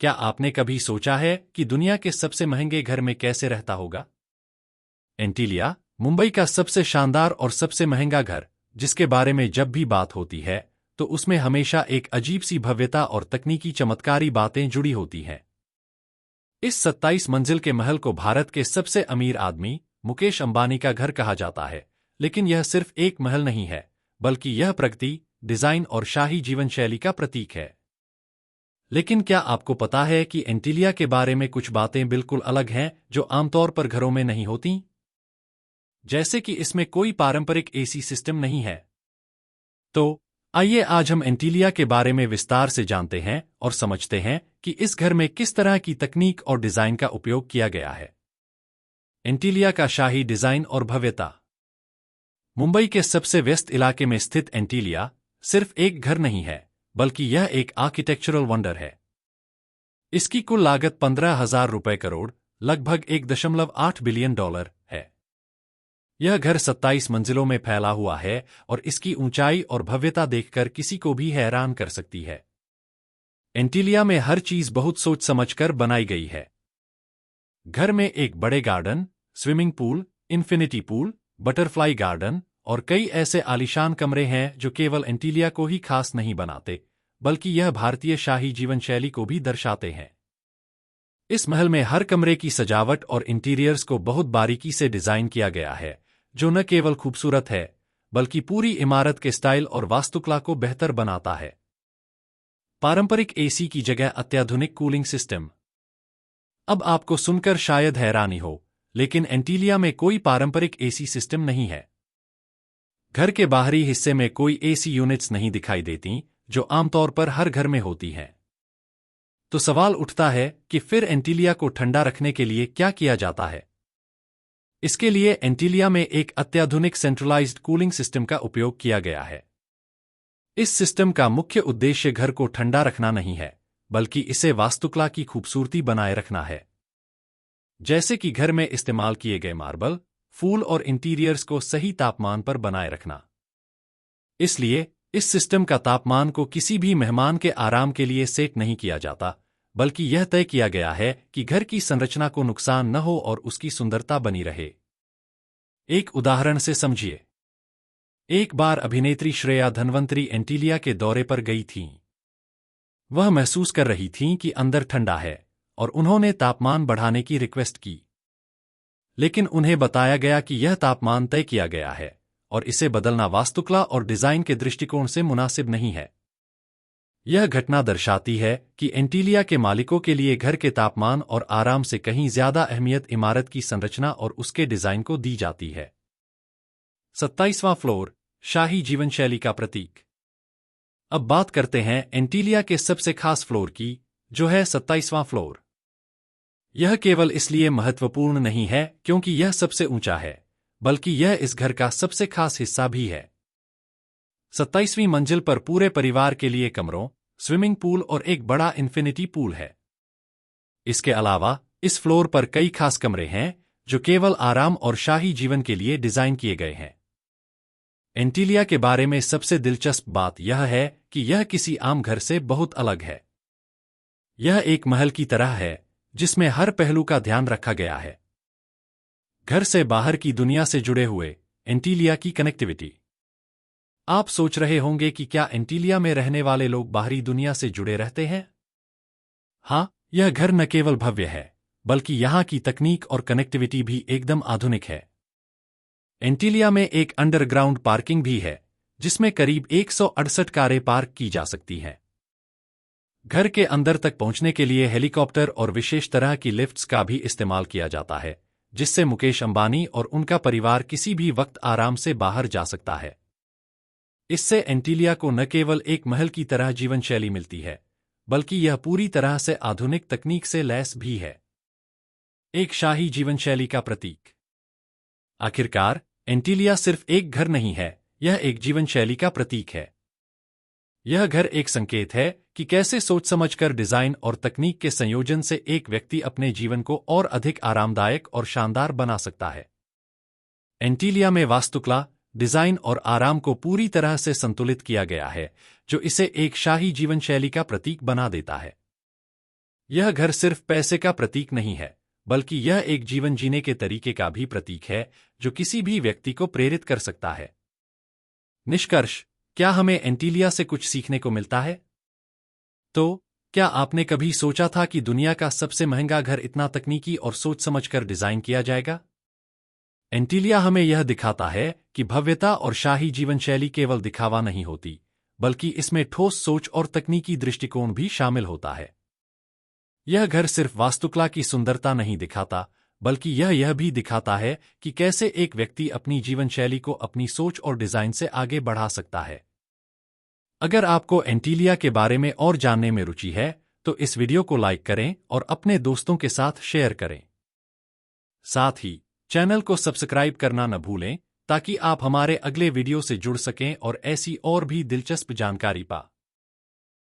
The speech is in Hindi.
क्या आपने कभी सोचा है कि दुनिया के सबसे महंगे घर में कैसे रहता होगा? एंटीलिया, मुंबई का सबसे शानदार और सबसे महंगा घर, जिसके बारे में जब भी बात होती है तो उसमें हमेशा एक अजीब सी भव्यता और तकनीकी चमत्कारी बातें जुड़ी होती हैं। इस 27 मंजिल के महल को भारत के सबसे अमीर आदमी मुकेश अंबानी का घर कहा जाता है, लेकिन यह सिर्फ एक महल नहीं है, बल्कि यह प्रगति, डिजाइन और शाही जीवन शैली का प्रतीक है। लेकिन क्या आपको पता है कि एंटीलिया के बारे में कुछ बातें बिल्कुल अलग हैं जो आमतौर पर घरों में नहीं होती? जैसे कि इसमें कोई पारंपरिक एसी सिस्टम नहीं है। तो आइए आज हम एंटीलिया के बारे में विस्तार से जानते हैं और समझते हैं कि इस घर में किस तरह की तकनीक और डिजाइन का उपयोग किया गया है। एंटीलिया का शाही डिजाइन और भव्यता। मुंबई के सबसे व्यस्त इलाके में स्थित एंटीलिया सिर्फ एक घर नहीं है, बल्कि यह एक आर्किटेक्चरल वंडर है। इसकी कुल लागत 15,000 रुपए करोड़, लगभग $1.8 बिलियन है। यह घर 27 मंजिलों में फैला हुआ है और इसकी ऊंचाई और भव्यता देखकर किसी को भी हैरान कर सकती है। एंटीलिया में हर चीज बहुत सोच समझकर बनाई गई है। घर में एक बड़े garden, swimming pool, infinity pool, butterfly garden और कई ऐसे आलीशान कमरे हैं जो केवल एंटीलिया को ही खास नहीं बनाते, बल्कि यह भारतीय शाही जीवन शैली को भी दर्शाते हैं। इस महल में हर कमरे की सजावट और इंटीरियर्स को बहुत बारीकी से डिजाइन किया गया है, जो न केवल खूबसूरत है, बल्कि पूरी इमारत के स्टाइल और वास्तुकला को बेहतर बनाता है। पारंपरिक एसी की जगह अत्याधुनिक कूलिंग सिस्टम। अब आपको सुनकर शायद हैरानी हो, लेकिन एंटीलिया में कोई पारंपरिक एसी सिस्टम नहीं है। घर के बाहरी हिस्से में कोई एसी यूनिट्स नहीं दिखाई देती, जो आमतौर पर हर घर में होती हैं। तो सवाल उठता है कि फिर एंटीलिया को ठंडा रखने के लिए क्या किया जाता है? इसके लिए एंटीलिया में एक अत्याधुनिक सेंट्रलाइज्ड कूलिंग सिस्टम का उपयोग किया गया है। इस सिस्टम का मुख्य उद्देश्य घर को ठंडा रखना नहीं है, बल्कि इसे वास्तुकला की खूबसूरती बनाए रखना है। जैसे कि घर में इस्तेमाल किए गए मार्बल, फूल और इंटीरियर्स को सही तापमान पर बनाए रखना। इसलिए इस सिस्टम का तापमान को किसी भी मेहमान के आराम के लिए सेट नहीं किया जाता, बल्कि यह तय किया गया है कि घर की संरचना को नुकसान न हो और उसकी सुंदरता बनी रहे। एक उदाहरण से समझिए। एक बार अभिनेत्री श्रेया धन्वंतरी एंटीलिया के दौरे पर गई थीं। वह महसूस कर रही थीं कि अंदर ठंडा है और उन्होंने तापमान बढ़ाने की रिक्वेस्ट की। लेकिन उन्हें बताया गया कि यह तापमान तय किया गया है और इसे बदलना वास्तुकला और डिजाइन के दृष्टिकोण से मुनासिब नहीं है। यह घटना दर्शाती है कि एंटीलिया के मालिकों के लिए घर के तापमान और आराम से कहीं ज्यादा अहमियत इमारत की संरचना और उसके डिजाइन को दी जाती है। 27वां फ्लोर, शाही जीवन शैली का प्रतीक। अब बात करते हैं एंटीलिया के सबसे खास फ्लोर की, जो है 27वां फ्लोर। यह केवल इसलिए महत्वपूर्ण नहीं है क्योंकि यह सबसे ऊंचा है, बल्कि यह इस घर का सबसे खास हिस्सा भी है। 27वीं मंजिल पर पूरे परिवार के लिए कमरों, स्विमिंग पूल और एक बड़ा इन्फिनिटी पूल है। इसके अलावा इस फ्लोर पर कई खास कमरे हैं जो केवल आराम और शाही जीवन के लिए डिजाइन किए गए हैं। एंटीलिया के बारे में सबसे दिलचस्प बात यह है कि यह किसी आम घर से बहुत अलग है। यह एक महल की तरह है जिसमें हर पहलू का ध्यान रखा गया है। घर से बाहर की दुनिया से जुड़े हुए एंटीलिया की कनेक्टिविटी। आप सोच रहे होंगे कि क्या एंटीलिया में रहने वाले लोग बाहरी दुनिया से जुड़े रहते हैं? हाँ, यह घर न केवल भव्य है, बल्कि यहाँ की तकनीक और कनेक्टिविटी भी एकदम आधुनिक है। एंटीलिया में एक अंडरग्राउंड पार्किंग भी है, जिसमें करीब 168 कारें पार्क की जा सकती हैं। घर के अंदर तक पहुंचने के लिए हेलीकॉप्टर और विशेष तरह की लिफ्ट्स का भी इस्तेमाल किया जाता है, जिससे मुकेश अंबानी और उनका परिवार किसी भी वक्त आराम से बाहर जा सकता है। इससे एंटीलिया को न केवल एक महल की तरह जीवन शैली मिलती है, बल्कि यह पूरी तरह से आधुनिक तकनीक से लैस भी है। एक शाही जीवन शैली का प्रतीक। आखिरकार, एंटीलिया सिर्फ एक घर नहीं है, यह एक जीवन शैली का प्रतीक है। यह घर एक संकेत है कि कैसे सोच समझकर डिजाइन और तकनीक के संयोजन से एक व्यक्ति अपने जीवन को और अधिक आरामदायक और शानदार बना सकता है। एंटीलिया में वास्तुकला, डिजाइन और आराम को पूरी तरह से संतुलित किया गया है, जो इसे एक शाही जीवन शैली का प्रतीक बना देता है। यह घर सिर्फ पैसे का प्रतीक नहीं है, बल्कि यह एक जीवन जीने के तरीके का भी प्रतीक है जो किसी भी व्यक्ति को प्रेरित कर सकता है। निष्कर्ष, क्या हमें एंटीलिया से कुछ सीखने को मिलता है? तो क्या आपने कभी सोचा था कि दुनिया का सबसे महंगा घर इतना तकनीकी और सोच समझकर डिजाइन किया जाएगा? एंटीलिया हमें यह दिखाता है कि भव्यता और शाही जीवन शैली केवल दिखावा नहीं होती, बल्कि इसमें ठोस सोच और तकनीकी दृष्टिकोण भी शामिल होता है। यह घर सिर्फ वास्तुकला की सुंदरता नहीं दिखाता, बल्कि यह भी दिखाता है कि कैसे एक व्यक्ति अपनी जीवन शैली को अपनी सोच और डिजाइन से आगे बढ़ा सकता है। अगर आपको एंटीलिया के बारे में और जानने में रुचि है, तो इस वीडियो को लाइक करें और अपने दोस्तों के साथ शेयर करें। साथ ही चैनल को सब्सक्राइब करना न भूलें, ताकि आप हमारे अगले वीडियो से जुड़ सकें और ऐसी और भी दिलचस्प जानकारी पा